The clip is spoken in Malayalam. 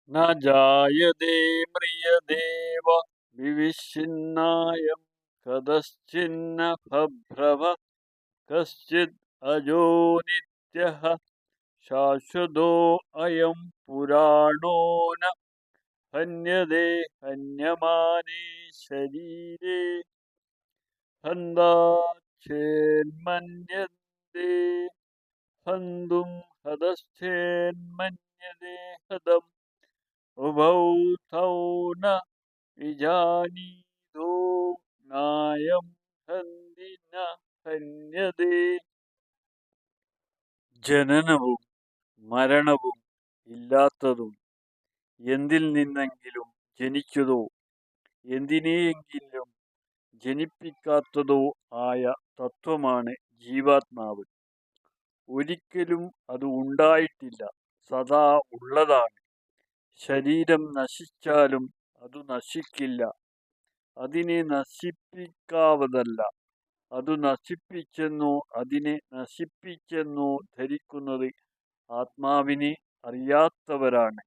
न जायते म्रियते वा विविशिन्नायं कदश्चिन्न भभ्रमः कश्चिद् अजो नित्यः शाश्वतोऽयं पुराणो न हन्यते हन्यमाने शरीरे हन्ताच्छेन्मन्यते हन्तुं हतश्चेन्मन्यते हतम् उभौ तौ न വിജാനീതോ നായം ഹന്തി ന ഹന്യതേ. ജനനവും മരണവും ഇല്ലാത്തതും എന്തിൽ നിന്നെങ്കിലും ജനിച്ചതോ എന്തിനെയെങ്കിലും ജനിപ്പിക്കാത്തതോ ആയ തത്വമാണ് ജീവാത്മാവ്. ഒരിക്കലും അത് ഉണ്ടായിട്ടില്ല, സദാ ഉള്ളതാണ്. ശരീരം നശിച്ചാലും അത് നശിക്കില്ല. അതിനെ നശിപ്പിക്കാവതല്ല. അതു നശിപ്പിച്ചെന്നോ അതിനെ നശിപ്പിച്ചെന്നോ ധരിക്കുന്നത് ആത്മാവിനെ അറിയാത്തവരാണ്.